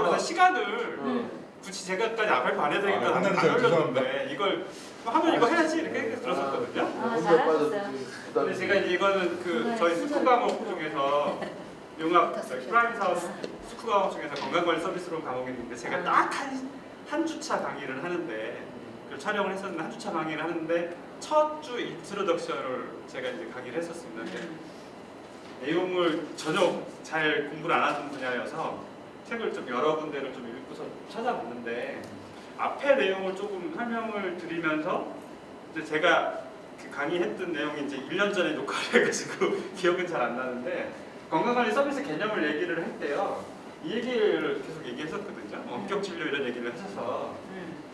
그래서 시간을 굳이 제가까지 앞에 안 해야 되니까 안 올렸는데 이걸 하면 이거 해야지 이렇게 들었었거든요. 잘하셨어요. 근데 제가 이제 이거는 그 저희 스쿠 과목 중에서 융합 프라임 사업 스쿠 과목 중에서 건강관리 서비스로 과목이 있는데 제가 딱 한 주차 강의를 하는데 그 촬영을 했었는데 한 주차 강의를 하는데 첫 주 인트로덕션을 제가 이제 강의를 했었습니다. 근데 내용을 전혀 잘 공부를 안 하는 분야여서 책을 좀 여러 군데를 좀 읽고서 찾아봤는데 앞에 내용을 조금 설명을 드리면서 이제 제가 그 강의했던 내용이 이제 1년 전에 녹화를 해가지고 기억은 잘 안 나는데 건강관리 서비스 개념을 얘기를 했대요. 이 얘기를 계속 얘기했었거든요. 원격 진료 이런 얘기를 하셔서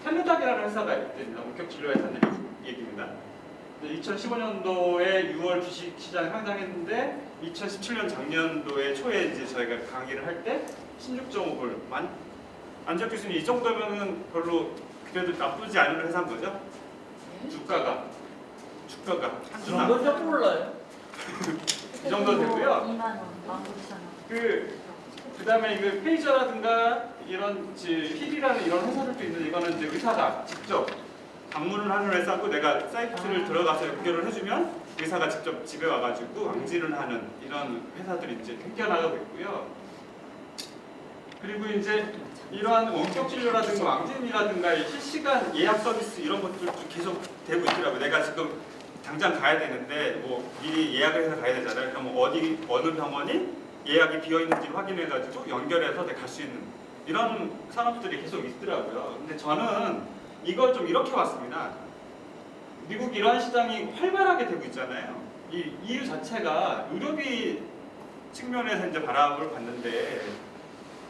텔레닥이라는 회사가 있거든요. 원격 진료 회사는 얘기입니다. 2015년도에 6월 주식시장 상장했는데 2017년 작년도에 초에 이제 저희가 강의를 할 때 16.5불 안지혁 교수님 이 정도면은 별로 그래도 나쁘지 않은 회사인 거죠? 주가가 그 정도는 몰라요. 이 정도 되고요. 2만 원, 19,000원. 그다음에 이거 페이저라든가 이런 힐이라는 이런 회사들도 있는데 이거는 이제 의사가 직접 방문을 하는 회사고 내가 사이트를 들어가서 연결을 해주면 의사가 직접 집에 와가지고 왕진을 하는 이런 회사들이 이제 생겨나가고 있고요. 그리고 이제 이러한 원격 진료라든가 왕진이라든가 실시간 예약 서비스 이런 것들도 계속 되고 있더라고요. 내가 지금 당장 가야 되는데 뭐 미리 예약을 해서 가야 되잖아요. 그럼 어느 병원이 예약이 비어 있는지 확인해가지고 연결해서 내가 갈 수 있는 이런 산업들이 계속 있더라고요. 근데 저는 이걸 좀 이렇게 봤습니다. 미국 이러한 시장이 활발하게 되고 있잖아요. 이 이유 자체가 의료비 측면에서 이제 바람을 봤는데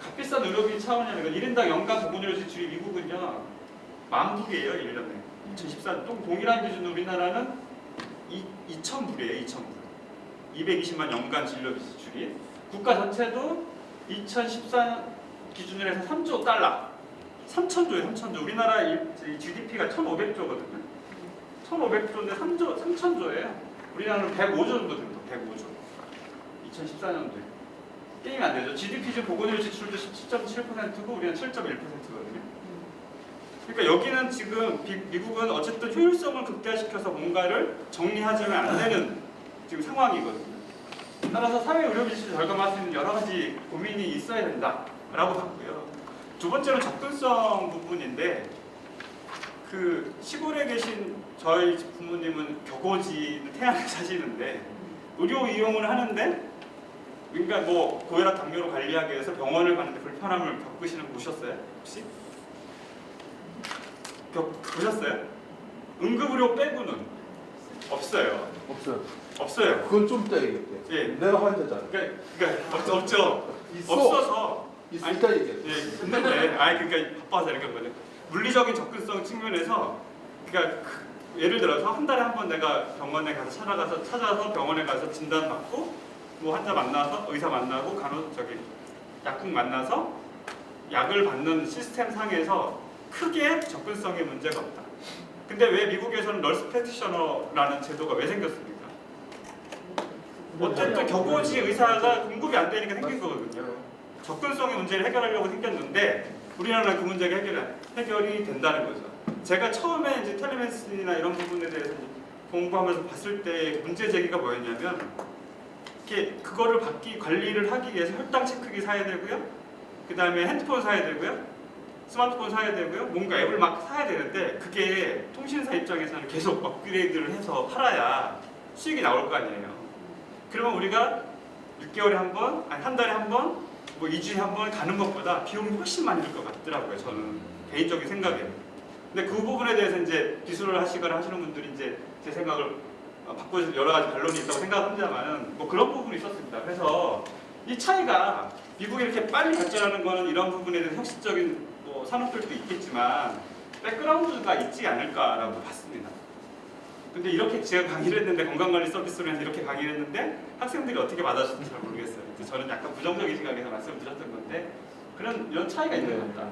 값비싼 의료비 차원이 아니라 1인당 연간 보건의료 지출이 미국은요 10,000불이에요 1년에. 2014년 동일한 기준 우리나라는 2,000불이에요 2,000불. 220만 연간 진료비 지출이. 국가 전체도 2014년 기준으로 해서 3조 달러. 3,000조예요 3,000조. 우리나라 GDP가 1,500조거든요. 1,500조인데 3,000조예요. 우리나라는 105조 정도 됩니다. 105조. 2014년도에. 게임이 안 되죠. GDP 중 보건의료 지출도 17.7%고 우리는 7.1%거든요. 그러니까 여기는 지금 미국은 어쨌든 효율성을 극대화시켜서 뭔가를 정리하자면 안 되는 지금 상황이거든요. 따라서 사회 의료비 지출 절감할 수 있는 여러 가지 고민이 있어야 된다라고 봤고요. 두 번째는 접근성 부분인데 그 시골에 계신 저희 부모님은 격오지 태안에 사시는데 의료 이용을 하는데 그러니까 뭐 고혈압 당뇨로 관리하기 위해서 병원을 가는데 불편함을 겪으시는 거 보셨어요? 혹시? 보셨어요? 응급의료 빼고는 없어요. 없어요. 그건 좀 이따 얘기할게. 예. 내가 환자잖아. 그러니까 없죠. 있어. 없어서. 이따 얘기해. 예. 근데 그러니까 바빠서 이렇게 한 거죠. 물리적인 접근성 측면에서 그러니까 예를 들어서 한 달에 한 번 내가 병원에 가서 찾아서 병원에 가서 진단 받고 뭐 환자 만나서 의사 만나고 약국 만나서 약을 받는 시스템 상에서 크게 접근성에 문제가 없다. 근데 왜 미국에서는 널스 프랙티셔너라는 제도가 왜 생겼습니까? 어쨌든 격오지 의사가 공급이 안 되니까 생긴 거거든요. 접근성의 문제를 해결하려고 생겼는데 우리나라는 그 문제가 해결이 된다는 거죠. 제가 처음에 이제 텔레메디슨이나 이런 부분에 대해서 공부하면서 봤을 때 문제 제기가 뭐였냐면 이렇게 그거를 관리를 하기 위해서 혈당 체크기 사야 되고요. 그 다음에 핸드폰 사야 되고요. 스마트폰 사야 되고요. 뭔가 앱을 막 사야 되는데 그게 통신사 입장에서는 계속 업그레이드를 해서 팔아야 수익이 나올 거 아니에요. 그러면 우리가 6개월에 한 번, 아니 한 달에 한 번, 뭐 2주에 한 번 가는 것보다 비용이 훨씬 많이 들 것 같더라고요. 저는 개인적인 생각에. 근데 그 부분에 대해서 이제 기술을 하시거나 하시는 분들이 이제 제 생각을 바꿔서 여러 가지 반론이 있다고 생각합니다만은 뭐 그런 부분이 있었습니다. 그래서 이 차이가 미국이 이렇게 빨리 발전하는 거는 이런 부분에 대해서 혁신적인 뭐 산업들도 있겠지만 백그라운드가 있지 않을까라고 봤습니다. 근데 이렇게 제가 강의를 했는데 건강관리 서비스로 해서 이렇게 강의를 했는데 학생들이 어떻게 받아주는지 잘 모르겠어요. 저는 약간 부정적인 시각에서 말씀을 드렸던 건데 이런 차이가 있는 겁니다.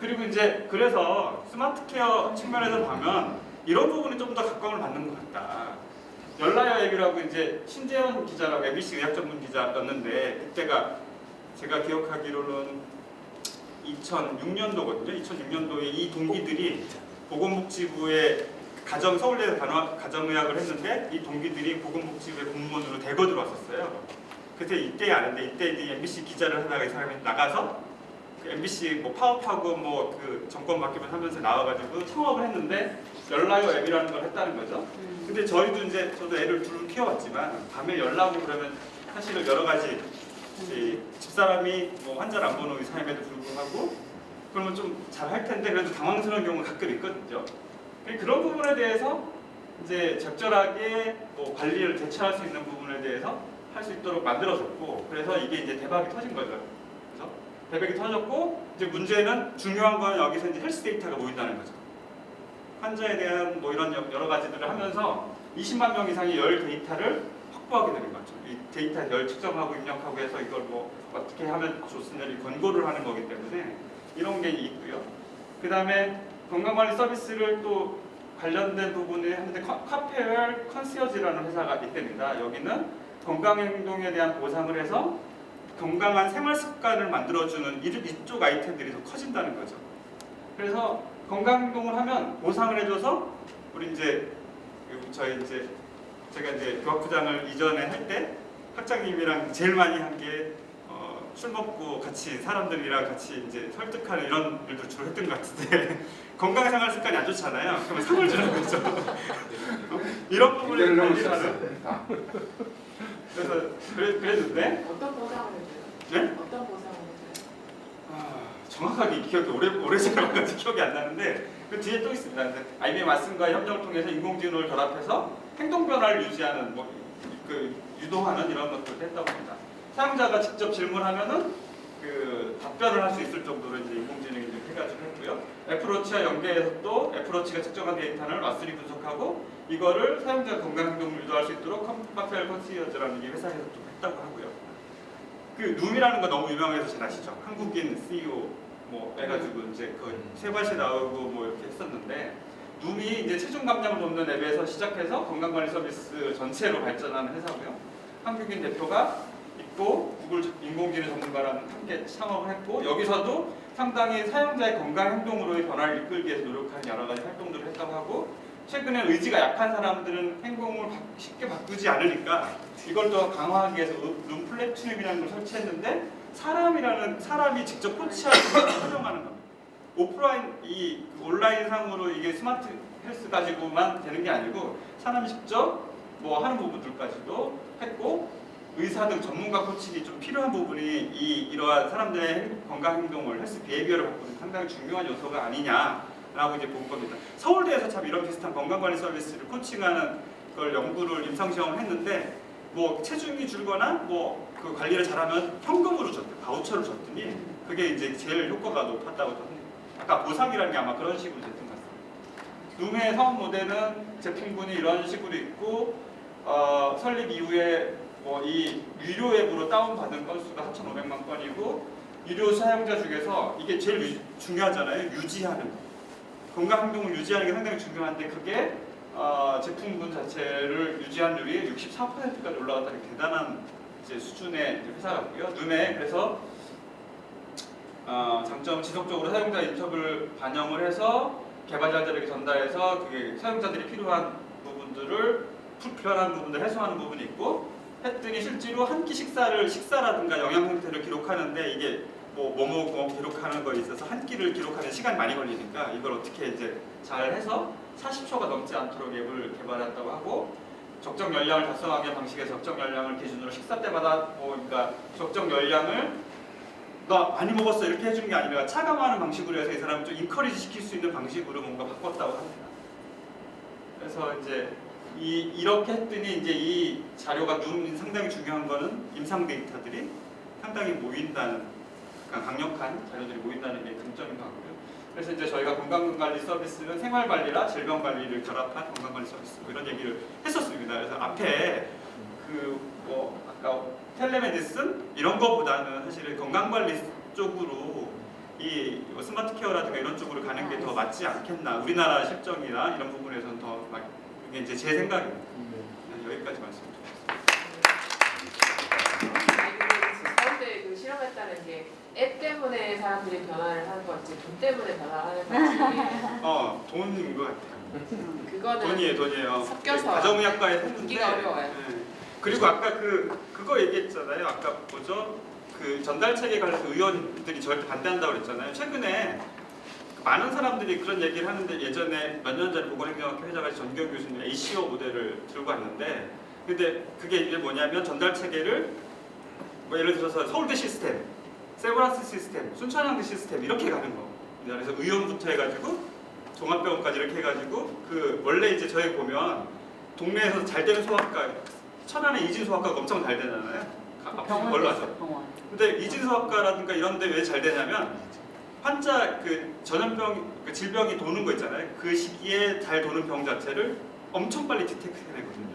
그리고 이제 그래서 스마트 케어 측면에서 보면 이런 부분이 좀 더 각광을 받는 것 같다. 열라야 얘기라고 이제 신재현 기자라고 MBC 의학 전문 기자였는데 그때가 제가 기억하기로는 2006년도거든요. 2006년도에 이 동기들이 보건복지부에 서울대에서 가정의학을 했는데 이 동기들이 보건복지부에 공무원으로 대거 들어왔었어요. 그때 이때 아는데 이때 MBC 기자를 하다가 이 사람이 나가서 그 MBC 뭐 파업하고 뭐 그 정권 바뀌면 하면서 나와가지고 창업을 했는데 열라요 앱이라는 걸 했다는 거죠. 근데 저희도 이제 저도 애를 둘 키워왔지만 밤에 열나고 그러면 사실은 여러 가지 집사람이 뭐 환자를 안 보는 의사임에도 불구하고 그러면 좀 잘 할 텐데 그래도 당황스러운 경우가 가끔 있거든요. 그런 부분에 대해서 이제 적절하게 뭐 관리를 대처할 수 있는 부분에 대해서 할 수 있도록 만들어졌고 그래서 이게 이제 대박이 터진 거죠. 그래서 대박이 터졌고 이제 문제는 중요한 건 여기서 이제 헬스 데이터가 모인다는 거죠. 환자에 대한 뭐 이런 여러 가지들을 하면서 20만 명 이상의 열 데이터를 확보하게 되는 거죠. 이 데이터 열 측정하고 입력하고 해서 이걸 뭐 어떻게 하면 좋습니다를 권고를 하는 거기 때문에 이런 게 있고요. 그 다음에 건강관리 서비스를 또 관련된 부분을 하는데 카페웰 컨시어지라는 회사가 있답니다. 여기는 건강행동에 대한 보상을 해서 건강한 생활 습관을 만들어주는 이쪽 아이템들이 더 커진다는 거죠. 그래서 건강행동을 하면 보상을 해줘서 우리 이제 제가 이제 교학부장을 이전에 할 때 학장님이랑 제일 많이 한 게 술 먹고 같이 사람들이랑 같이 이제 설득하는 이런 일도 주로 했던 것 같은데 건강 생활 습관이 안 좋잖아요. 그러면 상을 주는 거죠. 이런 부분을 관리하는. 그래서 그랬는데 어떤 보상을 해줘요? 네? 어떤 보상을 해줘요? 정확하게 기억이 오래 지나가서 기억이 안 나는데 그 뒤에 또 있습니다. IBM 왓슨과 협력을 통해서 인공지능을 결합해서 행동 변화를 유지하는 유도하는 이런 것들을 했다고 합니다. 사용자가 직접 질문하면은 그 답변을 할 수 있을 정도로 이제 인공지능이 해가지고 했고요. 애플워치와 연계해서 또 애플워치가 측정한 데이터를 왓슨이 분석하고 이거를 사용자 건강 행동을 유도할 수 있도록 카페웰 컨시어지라는 게 회사에서 좀 했다고 하고요. 그 룸이라는 거 너무 유명해서 잘 아시죠? 한국인 CEO 뭐 해가지고 이제 그 세발시 나오고 뭐 이렇게 했었는데 룸이 이제 체중 감량을 돕는 앱에서 시작해서 건강관리 서비스 전체로 발전하는 회사고요. 한국인 대표가 있고 구글 인공지능 전문가랑 함께 창업을 했고 여기서도 상당히 사용자의 건강 행동으로의 변화를 이끌기 위해서 노력하는 여러 가지 활동들을 했다고 하고 최근에 의지가 약한 사람들은 행동을 쉽게 바꾸지 않으니까 이걸 더 강화하기 위해서 룸 플래티넘이라는 걸 설치했는데 사람이 직접 코치하고 설정하는 겁니다. 오프라인 온라인 상으로 이게 스마트 헬스 가지고만 되는 게 아니고 사람이 직접 뭐 하는 부분들까지도 했고 의사 등 전문가 코칭이 좀 필요한 부분이 이러한 사람들의 건강 행동을 헬스 비헤비어를 바꾸는 상당히 중요한 요소가 아니냐라고 이제 본 겁니다. 서울대에서 참 이런 비슷한 건강관리 서비스를 코칭하는 걸 연구를 임상시험을 했는데 뭐 체중이 줄거나 뭐 그 관리를 잘하면 현금으로 줬대 바우처를 줬더니 그게 이제 제일 효과가 높았다고 합니다. 아까 보상이라는 게 아마 그런 식으로 됐던 것 같습니다. 룸의 사업 모델은 제품군이 이런 식으로 있고 설립 이후에 뭐 이 유료 앱으로 다운받은 건수가 4,500만 건이고 유료 사용자 중에서 이게 제일 중요하잖아요. 유지하는 거. 건강 행동을 유지하는 게 상당히 중요한데 그게 제품군 자체를 유지한율이 64%까지 올라갔다는 대단한 이제 수준의 회사 같고요. 룸에 그래서 장점은 지속적으로 사용자 인터뷰를 반영을 해서 개발자들에게 전달해서 그게 사용자들이 필요한 부분들을 불편한 부분들 해소하는 부분이 있고 했더니 실제로 한 끼 식사라든가 영양 상태를 기록하는데 이게 뭐 기록하는 거에 있어서 한 끼를 기록하는 시간이 많이 걸리니까 이걸 어떻게 이제 잘 해서 40초가 넘지 않도록 앱을 개발했다고 하고 적정 열량을 달성하기 위한 방식의 적정 열량을 기준으로 식사 때마다 그러니까 적정 열량을 너 많이 먹었어 이렇게 해주는 게 아니라 차감하는 방식으로 해서 이 사람을 좀 인커리지 시킬 수 있는 방식으로 뭔가 바꿨다고 합니다. 그래서 이제 이렇게 했더니 이제 이 자료가 상당히 중요한 거는 임상 데이터들이 상당히 모인다는 강력한 자료들이 모인다는 게 강점인 것 같고요. 그래서 이제 저희가 건강관리 서비스는 생활관리라 질병관리를 결합한 건강관리 서비스 이런 얘기를 했었습니다. 그래서 앞에 아까 텔레메디슨 이런 거보다는 사실은 건강관리 쪽으로 이 스마트 케어라든가 이런 쪽으로 가는 게 더 맞지 않겠나. 우리나라 실정이나 이런 부분에서는 더 이게 이제 제 생각입니다. 여기까지 말씀드리겠습니다. 서울대 실험했다는 게 이게 앱 때문에 사람들이 변화를 하는 건지 돈 때문에 변화를 하는 건지 돈인 것 같아요. 그거는 돈이에요. 섞여서 가정의학과에 했는데. 보기가 어려워요. 네. 그리고 아까 그거 얘기했잖아요. 아까 뭐죠? 그 전달 체계 관련해서 의원들이 절대 반대한다고 그랬잖아요. 최근에 많은 사람들이 그런 얘기를 하는데 예전에 몇 년 전에 보건행정학회 회장하신 전경 교수님 ACO 모델을 들고 왔는데 근데 그게 이제 뭐냐면 전달 체계를 뭐 예를 들어서 서울대 시스템, 세브란스 시스템, 순천향대 시스템 이렇게 가는 거. 그래서 의원부터 해가지고 종합병원까지 이렇게 해가지고 그 원래 이제 저희 보면 동네에서 잘 되는 소아과 천안의 이진 소아과가 엄청 잘 되잖아요. 앞으로 걸로 하죠. 병원. 근데 이진 소아과라든가 이런 데 왜 잘 되냐면 환자 그 전염병 그 질병이 도는 거 있잖아요. 그 시기에 잘 도는 병 자체를 엄청 빨리 디텍트해내거든요.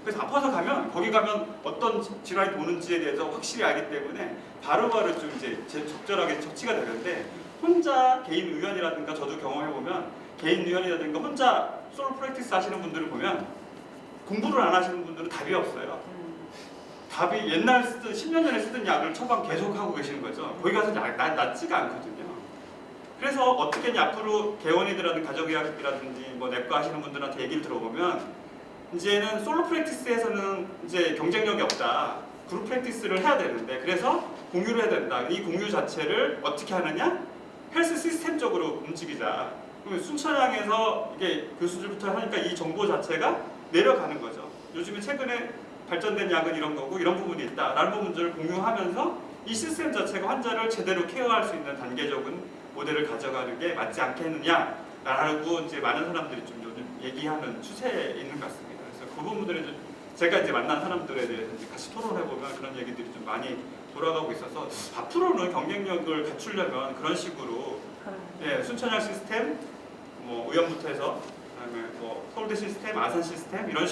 그래서 아파서 가면 거기 가면 어떤 질환이 도는지에 대해서 확실히 알기 때문에 바로바로 좀 이제 적절하게 처치가 되는데 혼자 개인 의원이라든가 저도 경험해 보면 개인 의원이라든가 혼자 솔로 프랙티스 하시는 분들을 보면 공부를 안 하시는 분들은 답이 없어요. 답이 옛날 쓰던 10년 전에 쓰던 약을 처방 계속 하고 계시는 거죠. 거기 가서 낫지가 않거든요. 그래서 어떻게 했냐 앞으로 개원이라든지 가족의학이라든지 뭐 내과 하시는 분들한테 얘기를 들어보면 이제는 솔로 프랙티스에서는 이제 경쟁력이 없다. 그룹 프랙티스를 해야 되는데 그래서 공유를 해야 된다. 이 공유 자체를 어떻게 하느냐? 헬스 시스템적으로 움직이자. 그러면 순천향에서 이게 교수들부터 하니까 이 정보 자체가 내려가는 거죠. 요즘에 최근에 발전된 약은 이런 거고 이런 부분이 있다라는 부분들을 공유하면서 이 시스템 자체가 환자를 제대로 케어할 수 있는 단계적인 모델을 가져가는 게 맞지 않겠느냐라고 이제 많은 사람들이 좀 요즘 얘기하는 추세에 있는 것 같습니다. 그래서 그 부분들을 좀 제가 이제 만난 사람들에 대해서 이제 같이 토론해 보면 그런 얘기들이 좀 많이 돌아가고 있어서 앞으로는 경쟁력을 갖추려면 그런 식으로 순천향 시스템, 뭐 의원부터 해서 그다음에 뭐 서울대 시스템, 아산 시스템 이런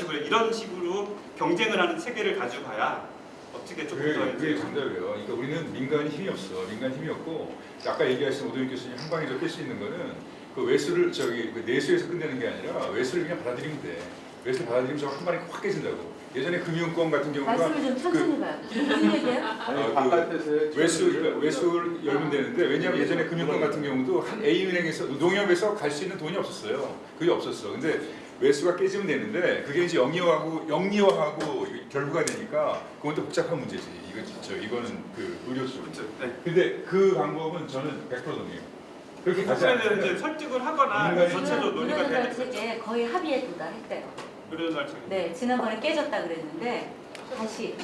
식으로 경쟁을 하는 체계를 가져가야 어떻게 조금 더 그게 정답이에요. 그러니까 우리는 민간이 힘이 없어. 민간 힘이 없고 아까 얘기하신 오도윤 교수님 한 방에 깰 수 있는 거는 그 외수를 그 내수에서 끝내는 게 아니라 외수를 그냥 받아들이면 돼. 외수를 받아들이면 저한 방에 확 깨진다고. 예전에 금융권 같은 경우가 말씀을 좀 천천히 봐요. 무슨 얘기예요? 아니, 바깥에서 외수를 열면 되는데 왜냐하면 예전에 금융권 같은 경우도 한 A은행에서 농협에서 갈 수 있는 돈이 없었어요. 그게 없었어. 근데 외수가 깨지면 되는데 그게 이제 영리화하고 결부가 되니까 그건 또 복잡한 문제지. 이거 진짜 이거는 그 의료 쪽. 네. 근데 그 방법은 저는 100% 동의해요. 그렇게 가지 그래서 않으면 이제 설득을 하거나 민간이- 전체적으로 논의가 되는 의료전달 체계 거의 합의에 도달했대요. 의료전달 체계. 네, 지난번에 깨졌다 그랬는데 다시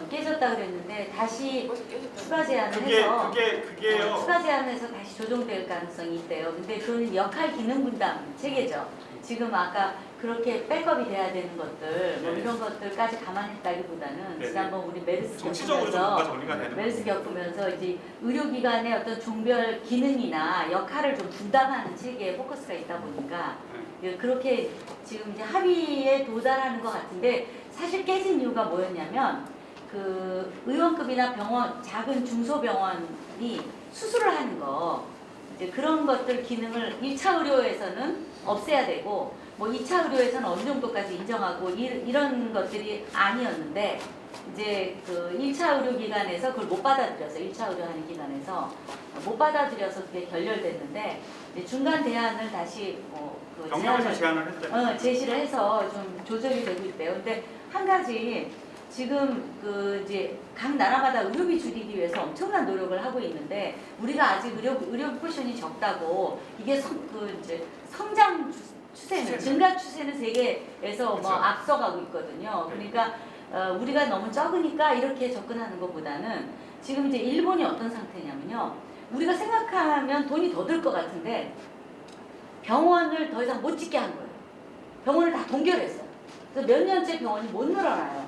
깨졌다 그랬는데 다시 벌써 깨졌다. 추가 제안을 해서 그게요. 추가 제안해서 다시 조정될 가능성이 있대요. 근데 그건 역할 기능 분담 체계죠. 지금 아까 그렇게 백업이 돼야 되는 것들 뭐 네. 이런 것들까지 감안했다기보다는 네. 지난번 우리 메르스 정치적으로 좀 뭔가 겪으면서 정리가 되는 메르스 겪으면서 이제 의료기관의 어떤 종별 기능이나 역할을 좀 분담하는 체계에 포커스가 있다 보니까 그렇게 지금 이제 합의에 도달하는 것 같은데 사실 깨진 이유가 뭐였냐면 그 의원급이나 병원 작은 중소병원이 수술을 하는 거 이제 그런 것들 기능을 1차 의료에서는 없애야 되고 뭐 2차 의료에서는 어느 정도까지 인정하고 이런 것들이 아니었는데 이제 그 1차 의료기관에서 그걸 못 받아들여서 1차 의료하는 기관에서 못 받아들여서 그게 결렬됐는데 이제 중간 대안을 다시 그 병력에서 제안을 했대요. 제시를 해서 좀 조정이 되고 있대요. 근데 한 가지 지금 그 이제 각 나라마다 의료비 줄이기 위해서 엄청난 노력을 하고 있는데 우리가 아직 의료 포션이 적다고 이게 이제 성장 추세는 증가 추세는 세계에서 뭐 그렇죠. 앞서가고 있거든요. 그러니까 우리가 너무 적으니까 이렇게 접근하는 것보다는 지금 이제 일본이 어떤 상태냐면요. 우리가 생각하면 돈이 더 들 것 같은데 병원을 더 이상 못 짓게 한 거예요. 병원을 다 동결했어요. 그래서 몇 년째 병원이 못 늘어나요.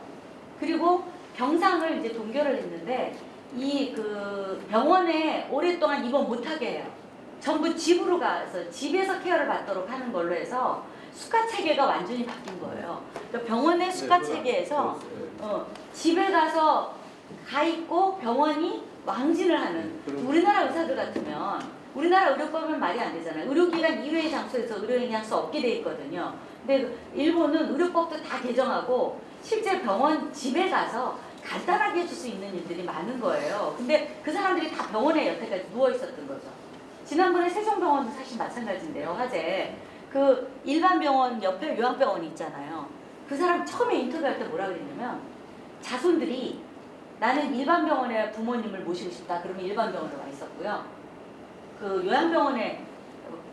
그리고 병상을 이제 동결을 했는데 이 그 병원에 오랫동안 입원 못하게 해요. 전부 집으로 가서 집에서 케어를 받도록 하는 걸로 해서 수가 체계가 완전히 바뀐 거예요. 그러니까 병원의 수가 체계에서 집에 가서 가 있고 병원이 왕진을 하는 우리나라 의사들 같으면 우리나라 의료법은 말이 안 되잖아요. 의료기관 이외의 장소에서 의료인이 할 수 없게 돼 있거든요. 근데 일본은 의료법도 다 개정하고 실제 병원 집에 가서 간단하게 해줄 수 있는 일들이 많은 거예요. 근데 그 사람들이 다 병원에 여태까지 누워 있었던 거죠. 지난번에 세종병원도 사실 마찬가지인데요. 화재 그 일반 병원 옆에 요양병원이 있잖아요. 그 사람 처음에 인터뷰할 때 뭐라 그랬냐면 자손들이 나는 일반 병원에 부모님을 모시고 싶다. 그러면 일반 병원에 와 있었고요. 그 요양병원에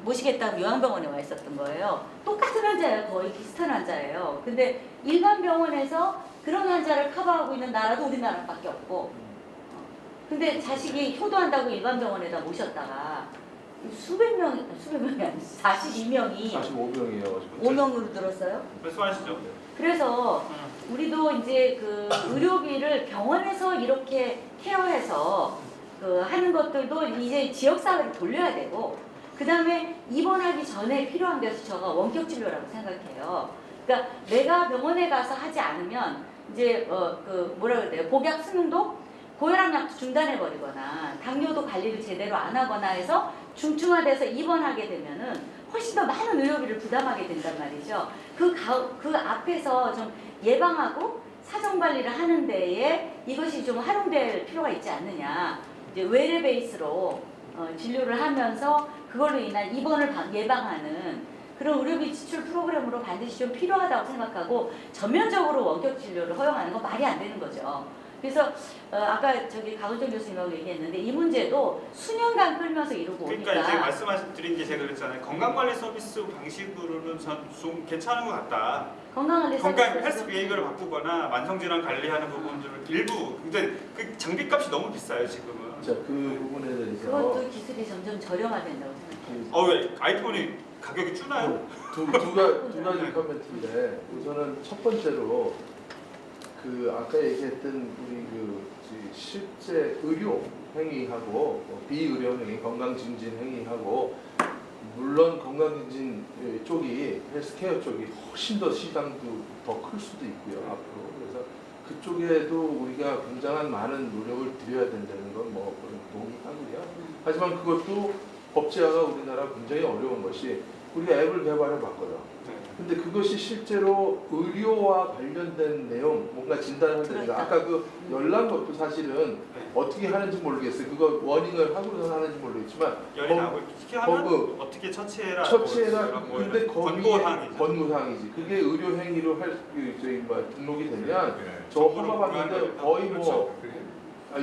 모시겠다고 요양병원에 와 있었던 거예요. 똑같은 환자예요. 거의 비슷한 환자예요. 근데 일반 병원에서 그런 환자를 커버하고 있는 나라도 우리나라밖에 없고 근데 자식이 효도한다고 일반 병원에다 모셨다가 수백이 아니고 42명이 45명이에요. 5명으로 들었어요. 말씀하시죠. 그래서 우리도 이제 그 의료비를 병원에서 이렇게 케어해서 그 하는 것들도 이제 지역사회로 돌려야 되고 그 다음에 입원하기 전에 필요한 게 저가 원격 진료라고 생각해요. 그러니까 내가 병원에 가서 하지 않으면 이제 그 뭐라 그래요? 복약 수능도 고혈압약도 중단해 버리거나 당뇨도 관리를 제대로 안 하거나 해서 중증화돼서 입원하게 되면은 훨씬 더 많은 의료비를 부담하게 된단 말이죠. 그 앞에서 좀 예방하고 사정 관리를 하는 데에 이것이 좀 활용될 필요가 있지 않느냐. 이제 외래 베이스로 진료를 하면서 그걸로 인한 입원을 예방하는 그런 의료비 지출 프로그램으로 반드시 좀 필요하다고 생각하고 전면적으로 원격 진료를 허용하는 건 말이 안 되는 거죠. 그래서 아까 저기 강은정 교수님하고 얘기했는데 이 문제도 수년간 끌면서 이루고 오니까 그러니까 이제 말씀드린 게 제가 그랬잖아요. 건강관리 서비스 방식으로는 좀 괜찮은 것 같다. 건강관리 건강 헬스 비헤이비어를 바꾸거나 만성질환 관리하는 부분들을 일부 근데 그 장비값이 너무 비싸요 지금은. 자, 그 부분에 대해서 그것도 기술이 점점 저렴화된다고 생각해요. 왜 아이폰이 가격이 주나요? 두 가지 코멘트인데 우선은 첫 번째로 그 아까 얘기했던 우리 그 실제 의료 행위하고 비의료 행위, 건강증진 행위하고 물론 건강증진 쪽이 헬스케어 쪽이 훨씬 더 시장도 더 클 수도 있고요 앞으로. 그래서 그쪽에도 우리가 굉장한 많은 노력을 들여야 된다는 건 뭐 동의하고요. 하지만 그것도 법제화가 우리나라 굉장히 어려운 것이 우리가 앱을 개발해 봤거든. 근데 그것이 실제로 의료와 관련된 내용, 뭔가 진단한다든가 그러니까. 아까 그 열난 것도 사실은 어떻게 하는지 모르겠어요. 그거 워닝을 하고서 하는지 모르겠지만 열이 나고 특히 하면 어떻게 처치해라. 처치해라. 뭐 근데 이런 거기에 권고사항이죠. 권고사항이지. 그게 의료 행위로 할 저기 뭐 등록이 되면 네. 저 허가받는데 거의 뭐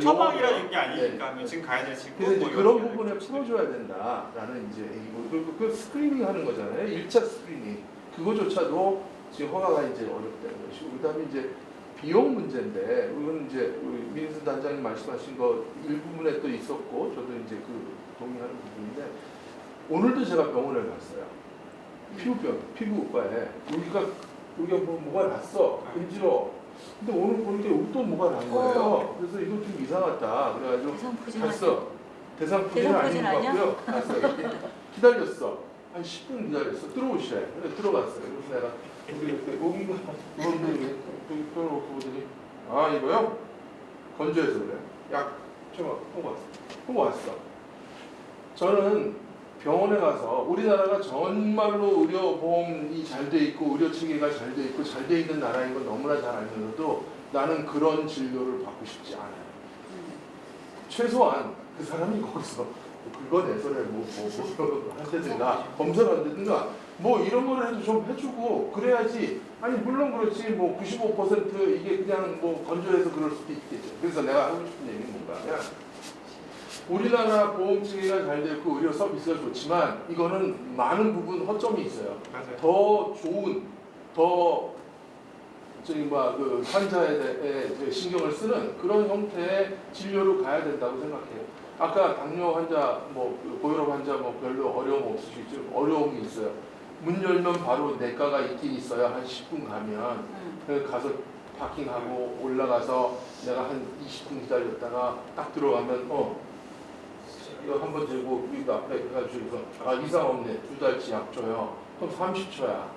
처방이라는 게 네. 아니니까 지금 가야 될 지금 그래서 이제 뭐 그런 이런 부분을 풀어줘야 된다라는 이제 얘기고 그리고 그 스크리닝 하는 거잖아요. 1차 스크리닝 그거조차도 지금 허가가 이제 어렵다는 것이고 그다음에 이제 비용 문제인데 이건 이제 우리 민수 단장님 말씀하신 거 일부분에 또 있었고 저도 이제 그 동의하는 부분인데 오늘도 제가 병원을 갔어요. 피부과에 여기가 뭐가 났어 금지로. 근데 오늘 보니까 여기 또 뭐가 난 거예요. 그래서 이거 좀 이상하다. 그래가지고 대상포진 갔어. 대상포진은 아닌 것 같고요. 갔어. 기다렸어. 한 10분 기다렸어. 들어오시래. 그래 들어갔어요. 그래서 내가 여기가 여기 들어놓고 보더니 아 이거요? 건조해서 그래. 약 제가 하고 왔어. 저는 병원에 가서 우리나라가 정말로 의료보험이 잘 돼 있고 의료 체계가 잘 돼 있고 잘 돼 있는 나라인 건 너무나 잘 알면서도 나는 그런 진료를 받고 싶지 않아요. 최소한 그 사람이 거기서 긁어내서를 뭐 한다든가 검사를 한다든가 뭐 이런 거를 해도 좀 해주고 그래야지. 아니 물론 그렇지 뭐 95% 이게 그냥 뭐 건조해서 그럴 수도 있겠죠. 그래서 내가 하고 싶은 얘기는 뭔가 하면 우리나라 보험 체계가 잘 되고 의료 서비스가 좋지만 이거는 많은 부분 허점이 있어요. 맞아요. 더 좋은 더 저기 그 환자에 대해 신경을 쓰는 그런 형태의 진료로 가야 된다고 생각해요. 아까 당뇨 환자, 뭐 고혈압 환자 뭐 별로 어려움 없으시죠? 어려움이 있어요. 문 열면 바로 내과가 있긴 있어요. 한 10분 가면 그래서 가서 파킹하고 올라가서 내가 한 20분 기다렸다가 딱 들어가면 이거 한번 들고 이거 앞에 해가지고 아 이상 없네 2달치 약 줘요. 그럼 30초야.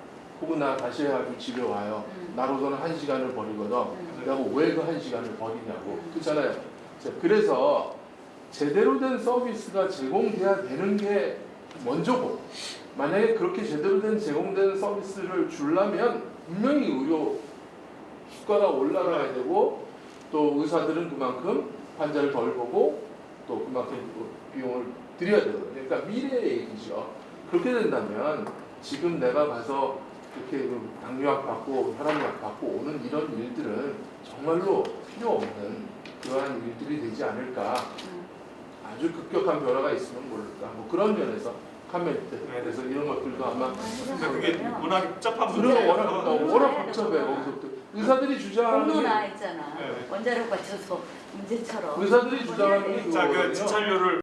혹은 나 다시 해가지고 집에 와요. 나로서는 1시간을 버리거든. 내가 왜 그 1시간을 버리냐고. 그렇잖아요. 그래서 제대로 된 서비스가 제공돼야 되는 게 먼저고 만약에 그렇게 제대로 된 제공된 서비스를 주려면 분명히 의료 수가가 올라가야 되고 또 의사들은 그만큼 환자를 덜 보고 또 그만큼 비용을 드려야 되거든요. 그러니까 미래의 얘기죠. 그렇게 된다면 지금 내가 가서 이렇게 당뇨약 받고 혈압약 받고 오는 이런 일들은 정말로 필요 없는 그러한 일들이 되지 않을까. 아주 급격한 변화가 있으면 모를까. 뭐 그런 면에서 카멘트 그래서 이런 것들도 아마 근데 그게 워낙 복잡한 그런 문제예요. 워낙 복잡해. 거기서부터 의사들이 주장하는 공로 게 나 있잖아. 네. 원자력 받쳐서 문제처럼. 의사들이 주장하는 게 자, 그 그거거든요. 지찰료를